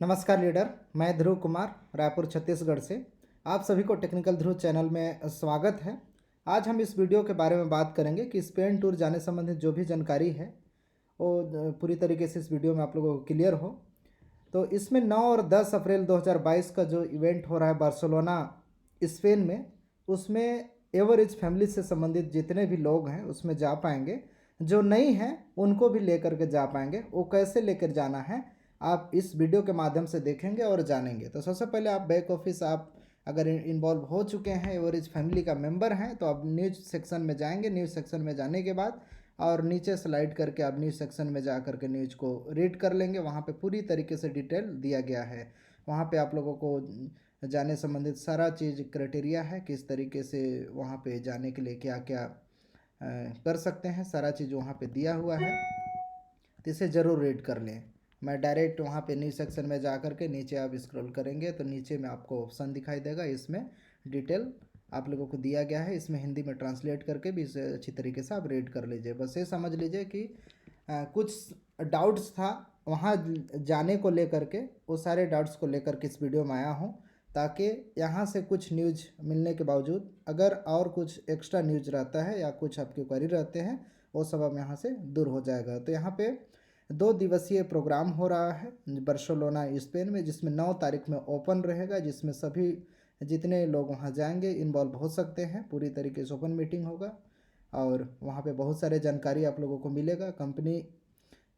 नमस्कार लीडर, मैं ध्रुव कुमार रायपुर छत्तीसगढ़ से। आप सभी को टेक्निकल ध्रुव चैनल में स्वागत है। आज हम इस वीडियो के बारे में बात करेंगे कि स्पेन टूर जाने संबंधित जो भी जानकारी है वो पूरी तरीके से इस वीडियो में आप लोगों को क्लियर हो। तो इसमें 9 और 10 अप्रैल 2022 का जो इवेंट हो रहा है बार्सिलोना स्पेन में, उसमें एवरेज फैमिली से संबंधित जितने भी लोग हैं उसमें जा पाएंगे। जो नहीं हैं उनको भी लेकर के जा पाएंगे। वो कैसे लेकर जाना है आप इस वीडियो के माध्यम से देखेंगे और जानेंगे। तो सबसे पहले आप बैक ऑफिस आप अगर इन्वॉल्व हो चुके हैं, एवरेज फैमिली का मेंबर हैं, तो आप न्यूज़ सेक्शन में जाएंगे। न्यूज़ सेक्शन में जाने के बाद और नीचे स्लाइड करके आप न्यूज़ सेक्शन में जा करके न्यूज़ को रीड कर लेंगे। वहाँ पे पूरी तरीके से डिटेल दिया गया है। वहाँ पे आप लोगों को जाने संबंधित सारा चीज़ क्राइटेरिया है, किस तरीके से वहाँ पे जाने के लिए क्या क्या कर सकते हैं, सारा चीज़ वहाँ पे दिया हुआ है। तो इसे ज़रूर रीड कर लें। मैं डायरेक्ट वहाँ पे न्यूज़ सेक्शन में जा कर के नीचे आप स्क्रॉल करेंगे तो नीचे में आपको ऑप्शन दिखाई देगा, इसमें डिटेल आप लोगों को दिया गया है। इसमें हिंदी में ट्रांसलेट करके भी इसे अच्छी तरीके से आप रीड कर लीजिए। बस ये समझ लीजिए कि कुछ डाउट्स था वहाँ जाने को लेकर के, वो सारे डाउट्स को लेकर के इस वीडियो में आया हूँ, ताकि यहाँ से कुछ न्यूज़ मिलने के बावजूद अगर और कुछ एक्स्ट्रा न्यूज़ रहता है या कुछ आपके क्वेरी रहते हैं वो सब अब यहाँ से दूर हो जाएगा। तो यहाँ पे 2 दिवसीय प्रोग्राम हो रहा है बार्सिलोना स्पेन में, जिसमें 9 तारीख में ओपन रहेगा, जिसमें सभी जितने लोग वहाँ जाएंगे इन्वॉल्व हो सकते हैं। पूरी तरीके से ओपन मीटिंग होगा और वहाँ पे बहुत सारे जानकारी आप लोगों को मिलेगा। कंपनी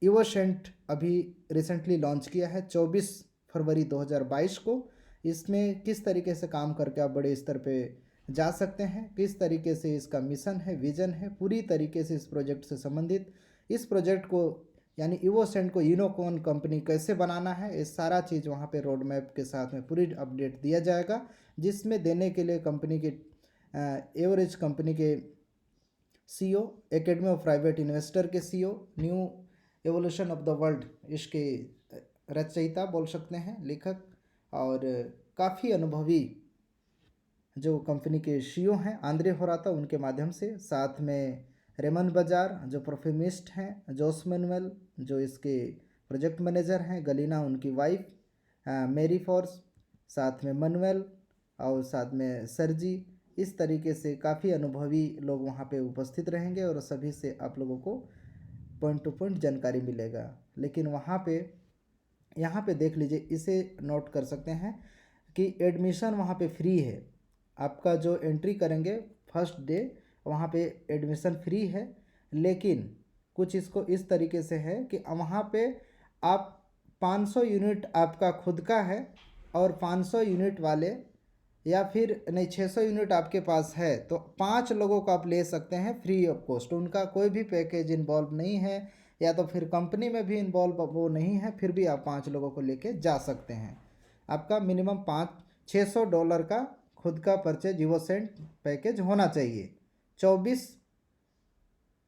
इवोसेंट अभी रिसेंटली लॉन्च किया है 24 फरवरी 2022 को। इसमें किस तरीके से काम करके आप बड़े स्तर पे जा सकते हैं, किस तरीके से इसका मिशन है, विजन है, पूरी तरीके से इस प्रोजेक्ट से संबंधित, इस प्रोजेक्ट को यानी इवोसेंट को यूनिकॉर्न कंपनी कैसे बनाना है, ये सारा चीज़ वहाँ पे रोड मैप के साथ में पूरी अपडेट दिया जाएगा। जिसमें देने के लिए कंपनी के एवरेज कंपनी के CEO, academy of private investor के CEO, new evolution of the world इसके रचयिता बोल सकते हैं, लेखक, और काफ़ी अनुभवी जो कंपनी के सीईओ हैं आंद्रे होराता, उनके माध्यम से, साथ में रेमन बाजार जो परफ्यूमिस्ट हैं, जोस मैनुअल जो इसके प्रोजेक्ट मैनेजर हैं, गलीना उनकी वाइफ, मेरी फोर्स, साथ में मनुएल और साथ में सरजी। इस तरीके से काफ़ी अनुभवी लोग वहाँ पे उपस्थित रहेंगे और सभी से आप लोगों को पॉइंट टू पॉइंट जानकारी मिलेगा। लेकिन वहाँ पे यहाँ पे देख लीजिए, इसे नोट कर सकते हैं कि एडमिशन वहाँ पे फ्री है। आपका जो एंट्री करेंगे फर्स्ट डे वहाँ पे एडमिशन फ्री है, लेकिन कुछ इसको इस तरीके से है कि वहाँ पे आप 500 यूनिट आपका खुद का है और 500 यूनिट वाले, या फिर नहीं 600 यूनिट आपके पास है तो 5 लोगों को आप ले सकते हैं फ्री ऑफ कॉस्ट। उनका कोई भी पैकेज इन्वॉल्व नहीं है या तो फिर कंपनी में भी इन्वॉल्व वो नहीं है, फिर भी आप 5 लोगों को लेके जा सकते हैं। आपका मिनिमम $600 का खुद का परचेज इवोसेंट पैकेज होना चाहिए। 24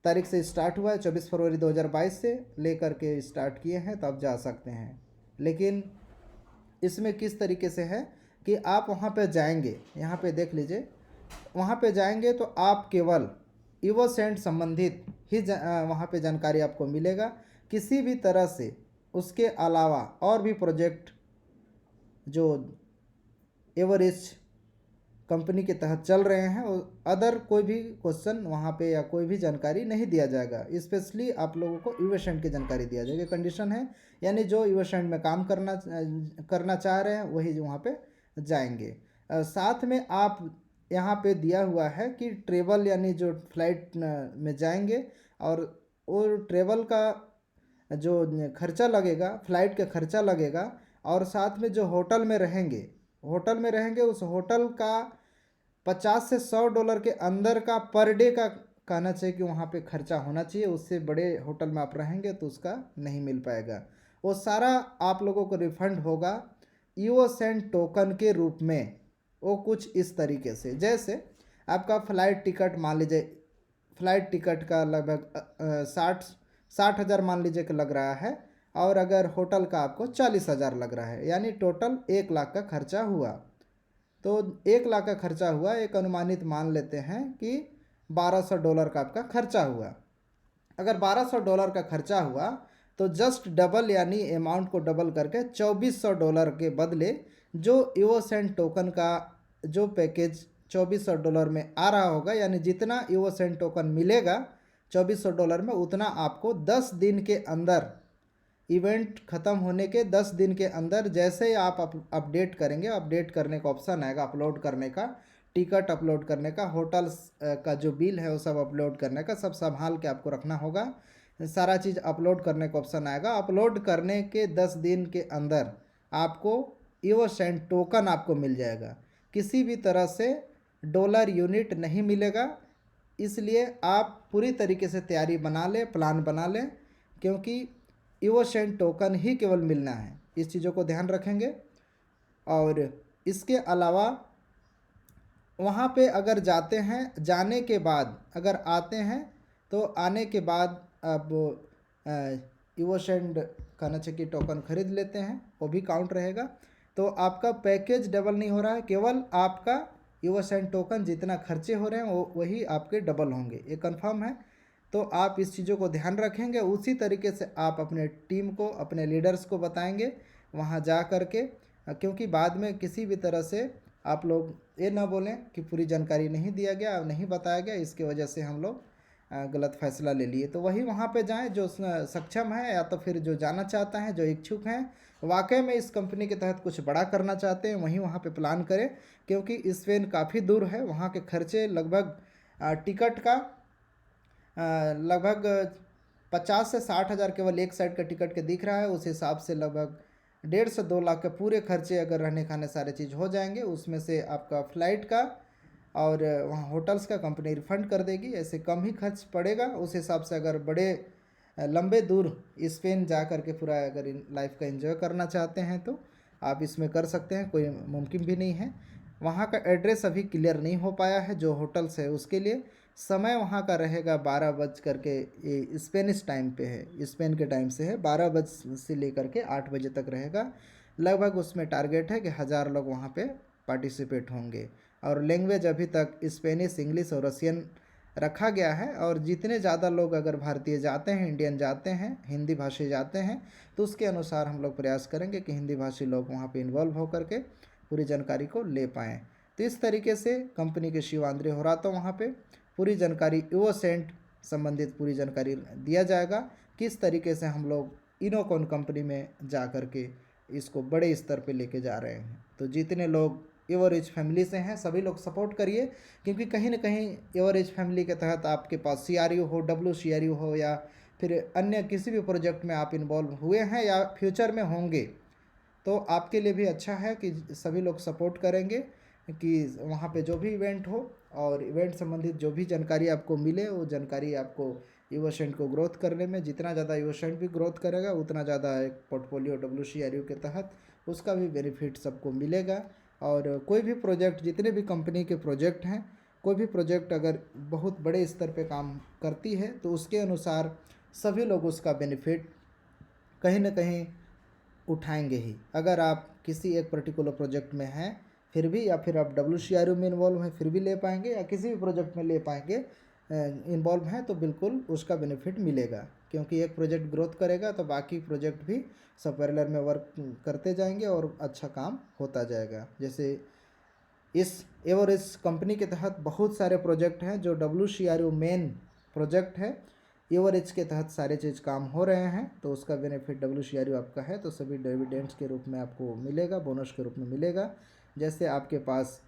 तारीख से स्टार्ट हुआ है, 24 फरवरी 2022 से लेकर के स्टार्ट किए हैं, तो आप जा सकते हैं। लेकिन इसमें किस तरीके से है कि आप वहाँ पे जाएंगे, यहाँ पे देख लीजिए, वहाँ पे जाएंगे तो आप केवल इवोसेंट संबंधित ही वहाँ पे जानकारी आपको मिलेगा। किसी भी तरह से उसके अलावा और भी प्रोजेक्ट जो एवरेज कंपनी के तहत चल रहे हैं अदर कोई भी क्वेश्चन वहाँ पे या कोई भी जानकारी नहीं दिया जाएगा। स्पेशली आप लोगों को इवोसेंट की जानकारी दिया जाएगी। कंडीशन है यानी जो इवोसेंट में काम करना चाह रहे हैं वही वहाँ पे जाएंगे। साथ में आप यहाँ पे दिया हुआ है कि ट्रेवल यानी जो फ्लाइट में जाएंगे और वो ट्रेवल का जो खर्चा लगेगा, फ़्लाइट का खर्चा लगेगा, और साथ में जो होटल में रहेंगे उस होटल का $50 से $100 के अंदर का पर डे का कहना चाहिए कि वहाँ पे खर्चा होना चाहिए। उससे बड़े होटल में आप रहेंगे तो उसका नहीं मिल पाएगा। वो सारा आप लोगों को रिफंड होगा इवोसेंट टोकन के रूप में। वो कुछ इस तरीके से, जैसे आपका फ़्लाइट टिकट मान लीजिए, फ़्लाइट टिकट का लगभग 60,000 मान लीजिए कि लग रहा है, और अगर होटल का आपको 40,000 लग रहा है, यानी टोटल 1 लाख का खर्चा हुआ। तो 1 लाख का खर्चा हुआ, एक अनुमानित मान लेते हैं कि $1,200 का आपका खर्चा हुआ। अगर $1,200 का खर्चा हुआ तो जस्ट डबल यानी अमाउंट को डबल करके $2400 के बदले जो ईवोसेंट टोकन का जो पैकेज $2400 में आ रहा होगा, यानी जितना ईवोसेंट टोकन मिलेगा $2400 में, उतना आपको 10 दिन के अंदर, इवेंट ख़त्म होने के 10 दिन के अंदर जैसे ही आप अपडेट करेंगे, अपडेट करने का ऑप्शन आएगा, अपलोड करने का, टिकट अपलोड करने का, होटल्स का जो बिल है वो सब अपलोड करने का, सब संभाल के आपको रखना होगा। सारा चीज़ अपलोड करने का ऑप्शन आएगा। अपलोड करने के 10 दिन के अंदर आपको ईवोसेंट टोकन आपको मिल जाएगा। किसी भी तरह से डॉलर यूनिट नहीं मिलेगा। इसलिए आप पूरी तरीके से तैयारी बना लें, प्लान बना लें, क्योंकि ईवोसेंट टोकन ही केवल मिलना है। इस चीज़ों को ध्यान रखेंगे। और इसके अलावा वहाँ पे अगर जाते हैं, जाने के बाद अगर आते हैं तो आने के बाद अब ईवोसेंट कहना चाहिए कि टोकन खरीद लेते हैं, वो भी काउंट रहेगा। तो आपका पैकेज डबल नहीं हो रहा है, केवल आपका ईवोसेंट टोकन जितना खर्चे हो रहे हैं वो वही आपके डबल होंगे, ये कंफर्म है। तो आप इस चीज़ों को ध्यान रखेंगे। उसी तरीके से आप अपने टीम को, अपने लीडर्स को बताएंगे वहाँ जा कर के, क्योंकि बाद में किसी भी तरह से आप लोग ये ना बोलें कि पूरी जानकारी नहीं दिया गया, नहीं बताया गया, इसकी वजह से हम लोग गलत फैसला ले लिए। तो वही वहाँ पे जाएं जो सक्षम है, या तो फिर जो जाना चाहता है, जो इच्छुक हैं, वाकई में इस कंपनी के तहत कुछ बड़ा करना चाहते हैं, वहीं वहाँ पे प्लान करें। क्योंकि स्पेन काफ़ी दूर है, वहाँ के खर्चे लगभग टिकट का लगभग 50 से 60 हज़ार केवल एक साइड का टिकट के दिख रहा है। उस हिसाब से लगभग 1.5 से 2 लाख के पूरे खर्चे अगर रहने खाने सारे चीज़ हो जाएंगे, उसमें से आपका फ़्लाइट का और वहाँ होटल्स का कंपनी रिफ़ंड कर देगी। ऐसे कम ही खर्च पड़ेगा। उस हिसाब से अगर बड़े लंबे दूर स्पेन जा कर के पूरा अगर लाइफ का एंजॉय करना चाहते हैं तो आप इसमें कर सकते हैं, कोई मुमकिन भी नहीं है। वहाँ का एड्रेस अभी क्लियर नहीं हो पाया है जो होटल्स है उसके लिए। समय वहाँ का रहेगा 12 बज करके, ये स्पेनिश टाइम पे है, स्पेन के टाइम से है, 12 बज से लेकर के 8 बजे तक रहेगा। लगभग उसमें टारगेट है कि 1000 लोग वहाँ पे पार्टिसिपेट होंगे। और लैंग्वेज अभी तक स्पेनिश, इंग्लिश और रशियन रखा गया है। और जितने ज़्यादा लोग अगर भारतीय जाते हैं, इंडियन जाते हैं, हिंदी भाषी जाते हैं, तो उसके अनुसार हम लोग प्रयास करेंगे कि हिंदी भाषी लोग वहाँ पे इन्वॉल्व होकर के पूरी जानकारी को ले पाएँ। तो इस तरीके से कंपनी के शिव आंद्रे होरातो वहाँ पे पूरी जानकारी, ईवोसेंट संबंधित पूरी जानकारी दिया जाएगा। किस तरीके से हम लोग इनोकॉन कंपनी में जा कर के इसको बड़े स्तर पे लेके जा रहे हैं। तो जितने लोग एवरेज फैमिली से हैं सभी लोग सपोर्ट करिए, क्योंकि कहीं ना कहीं एवरेज फैमिली के तहत आपके पास CRU हो, WCRU हो, या फिर अन्य किसी भी प्रोजेक्ट में आप इन्वॉल्व हुए हैं या फ्यूचर में होंगे, तो आपके लिए भी अच्छा है कि सभी लोग सपोर्ट करेंगे कि वहाँ पे जो भी इवेंट हो और इवेंट संबंधित जो भी जानकारी आपको मिले, वो जानकारी आपको ईवोसेंट को ग्रोथ करने में, जितना ज़्यादा ईवोसेंट भी ग्रोथ करेगा उतना ज़्यादा एक पोर्टफोलियो WCRU के तहत उसका भी बेनिफिट सबको मिलेगा। और कोई भी प्रोजेक्ट, जितने भी कंपनी के प्रोजेक्ट हैं, कोई भी प्रोजेक्ट अगर बहुत बड़े स्तर पे काम करती है तो उसके अनुसार सभी लोग उसका बेनिफिट कहीं ना कहीं उठाएंगे ही। अगर आप किसी एक पर्टिकुलर प्रोजेक्ट में हैं फिर भी, या फिर आप WCRU में इन्वॉल्व हैं फिर भी ले पाएंगे, या किसी भी प्रोजेक्ट में ले पाएंगे इन्वॉल्व हैं तो बिल्कुल उसका बेनिफिट मिलेगा। क्योंकि एक प्रोजेक्ट ग्रोथ करेगा तो बाकी प्रोजेक्ट भी सब पैरेलल में वर्क करते जाएंगे और अच्छा काम होता जाएगा। जैसे इस एवरेज कंपनी के तहत बहुत सारे प्रोजेक्ट हैं जो WCRU मेन प्रोजेक्ट है, एवरेज के तहत सारे चीज़ काम हो रहे हैं, तो उसका बेनिफिट WCRU आपका है तो सभी डिविडेंड्स के रूप में आपको मिलेगा, बोनस के रूप में मिलेगा। जैसे आपके पास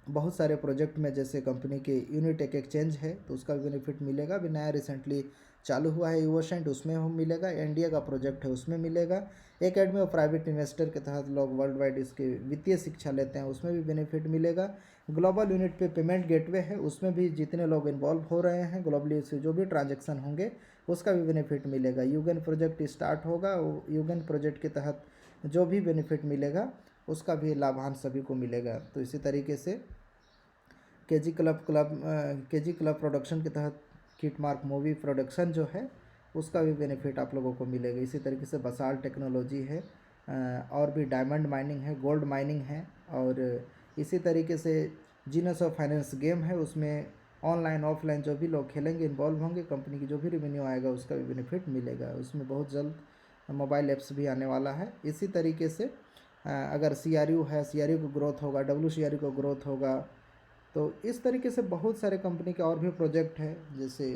बहुत सारे प्रोजेक्ट में, जैसे कंपनी के यूनिटेक एक्सचेंज है तो उसका बेनिफिट मिलेगा। अभी नया रिसेंटली चालू हुआ है ईवोसेंट, उसमें हम मिलेगा। एनडीए का प्रोजेक्ट है उसमें मिलेगा। एकेडमी ऑफ प्राइवेट इन्वेस्टर के तहत लोग वर्ल्ड वाइड इसके वित्तीय शिक्षा लेते हैं, उसमें भी बेनिफिट मिलेगा। ग्लोबल यूनिट पे पेमेंट गेटवे है, उसमें भी जितने लोग इन्वॉल्व हो रहे हैं ग्लोबली से जो भी ट्रांजेक्शन होंगे उसका भी बेनिफिट मिलेगा। यूगन प्रोजेक्ट स्टार्ट होगा, यूगन प्रोजेक्ट के तहत जो भी बेनिफिट मिलेगा उसका भी लाभांश सभी को मिलेगा। तो इसी तरीके से केजी क्लब प्रोडक्शन के तहत किटमार्क मूवी प्रोडक्शन जो है उसका भी बेनिफिट आप लोगों को मिलेगा। इसी तरीके से बसाल्ट टेक्नोलॉजी है, और भी डायमंड माइनिंग है, गोल्ड माइनिंग है, और इसी तरीके से जीनस ऑफ फाइनेंस गेम है, उसमें ऑनलाइन ऑफलाइन जो भी लोग खेलेंगे, इन्वॉल्व होंगे, कंपनी की जो भी रेवेन्यू आएगा उसका भी बेनिफिट मिलेगा। उसमें बहुत जल्द मोबाइल ऐप्स भी आने वाला है। इसी तरीके से अगर CRU है, CRU को ग्रोथ होगा, WCRU को ग्रोथ होगा। तो इस तरीके से बहुत सारे कंपनी के और भी प्रोजेक्ट है, जैसे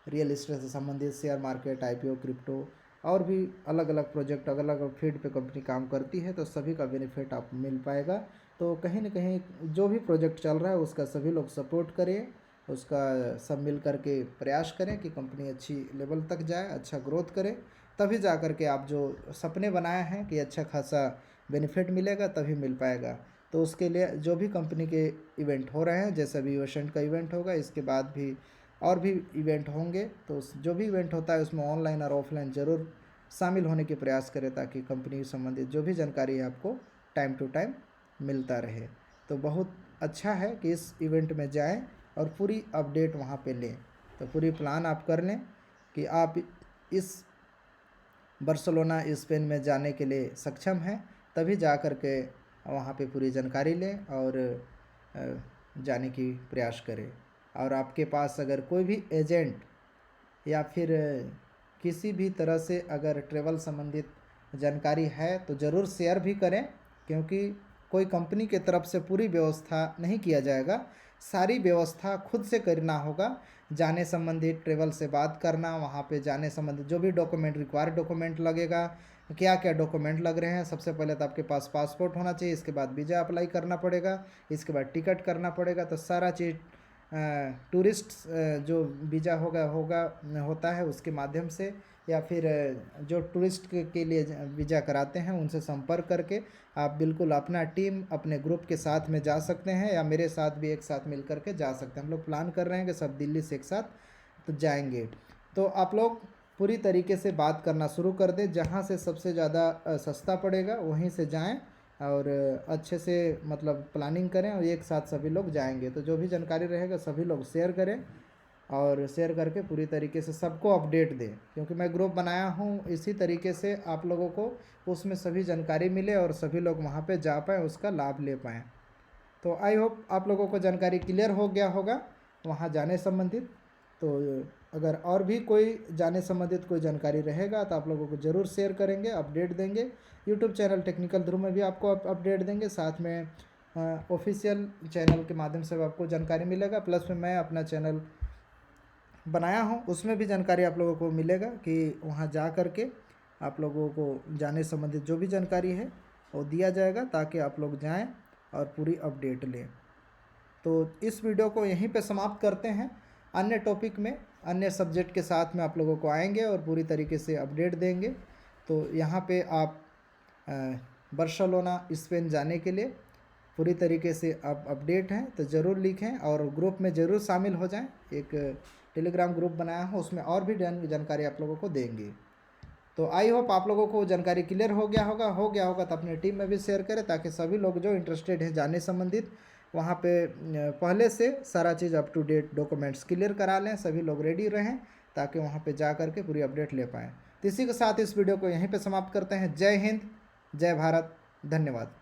रियल इस्टेट से संबंधित, शेयर मार्केट, IPO, क्रिप्टो, और भी अलग अलग प्रोजेक्ट, अलग अलग फील्ड पे कंपनी काम करती है, तो सभी का बेनिफिट आप मिल पाएगा। तो कहीं ना कहीं जो भी प्रोजेक्ट चल रहा है उसका सभी लोग सपोर्ट करें, उसका सब मिल करके प्रयास करें कि कंपनी अच्छी लेवल तक जाए, अच्छा ग्रोथ करे, तभी जा कर के आप जो सपने बनाए हैं कि अच्छा खासा बेनिफिट मिलेगा तभी मिल पाएगा। तो उसके लिए जो भी कंपनी के इवेंट हो रहे हैं, जैसे अभी ओशेंट का इवेंट होगा, इसके बाद भी और भी इवेंट होंगे, तो जो भी इवेंट होता है उसमें ऑनलाइन और ऑफलाइन ज़रूर शामिल होने के प्रयास करें, ताकि कंपनी से संबंधित जो भी जानकारी है आपको टाइम टू टाइम मिलता रहे। तो बहुत अच्छा है कि इस इवेंट में जाएं और पूरी अपडेट वहां पे लें। तो पूरी प्लान आप कर लें कि आप इस बार्सिलोना स्पेन में जाने के लिए सक्षम हैं, तभी जा कर के वहाँ पे पूरी जानकारी लें और जाने की प्रयास करें। और आपके पास अगर कोई भी एजेंट या फिर किसी भी तरह से अगर ट्रैवल संबंधित जानकारी है तो ज़रूर शेयर भी करें, क्योंकि कोई कंपनी के तरफ से पूरी व्यवस्था नहीं किया जाएगा, सारी व्यवस्था खुद से करना होगा। जाने संबंधित ट्रैवल से बात करना, वहाँ पे जाने संबंधित जो भी डॉक्यूमेंट, रिक्वायर्ड डॉक्यूमेंट लगेगा, क्या क्या डॉक्यूमेंट लग रहे हैं। सबसे पहले तो आपके पास पासपोर्ट होना चाहिए, इसके बाद वीज़ा अप्लाई करना पड़ेगा, इसके बाद टिकट करना पड़ेगा। तो सारा चीज़ टूरिस्ट जो वीज़ा होता है उसके माध्यम से, या फिर जो टूरिस्ट के लिए वीज़ा कराते हैं उनसे संपर्क करके आप बिल्कुल अपना टीम अपने ग्रुप के साथ में जा सकते हैं, या मेरे साथ भी एक साथ मिल करके जा सकते हैं। हम लोग प्लान कर रहे हैं कि सब दिल्ली से एक साथ तो जाएंगे। तो आप लोग पूरी तरीके से बात करना शुरू कर दें, जहाँ से सबसे ज़्यादा सस्ता पड़ेगा वहीं से जाएं, और अच्छे से मतलब प्लानिंग करें और एक साथ सभी लोग जाएंगे। तो जो भी जानकारी रहेगा सभी लोग शेयर करें, और शेयर करके पूरी तरीके से सबको अपडेट दें, क्योंकि मैं ग्रुप बनाया हूँ इसी तरीके से आप लोगों को उसमें सभी जानकारी मिले और सभी लोग वहाँ पे जा पाएँ, उसका लाभ ले पाएँ। तो आई होप आप लोगों को जानकारी क्लियर हो गया होगा वहाँ जाने संबंधित। तो अगर और भी कोई जाने संबंधित कोई जानकारी रहेगा तो आप लोगों को ज़रूर शेयर करेंगे, अपडेट देंगे। यूट्यूब चैनल टेक्निकल ध्रुव में भी आपको अपडेट देंगे, साथ में ऑफिशियल चैनल के माध्यम से आपको जानकारी मिलेगा। प्लस में मैं अपना चैनल बनाया हूँ, उसमें भी जानकारी आप लोगों को मिलेगा कि वहाँ जा कर के आप लोगों को जाने संबंधित जो भी जानकारी है वो दिया जाएगा, ताकि आप लोग जाएं और पूरी अपडेट लें। तो इस वीडियो को यहीं पे समाप्त करते हैं। अन्य टॉपिक में अन्य सब्जेक्ट के साथ में आप लोगों को आएंगे और पूरी तरीके से अपडेट देंगे। तो यहाँ पे आप बार्सिलोना स्पेन जाने के लिए पूरी तरीके से आप अपडेट हैं तो ज़रूर लिखें और ग्रुप में ज़रूर शामिल हो जाएं। एक टेलीग्राम ग्रुप बनाया हूँ, उसमें और भी जानकारी आप लोगों को देंगे। तो आई होप आप लोगों को जानकारी क्लियर हो गया होगा तो अपनी टीम में भी शेयर करें, ताकि सभी लोग जो इंटरेस्टेड हैं जाने संबंधित वहाँ पे पहले से सारा चीज़ up to date documents clear करा लें, सभी लोग रेडी रहें, ताकि वहाँ पे जा कर के पूरी अपडेट ले पाएँ। तो इसी के साथ इस वीडियो को यहीं पे समाप्त करते हैं। जय हिंद, जय भारत, धन्यवाद।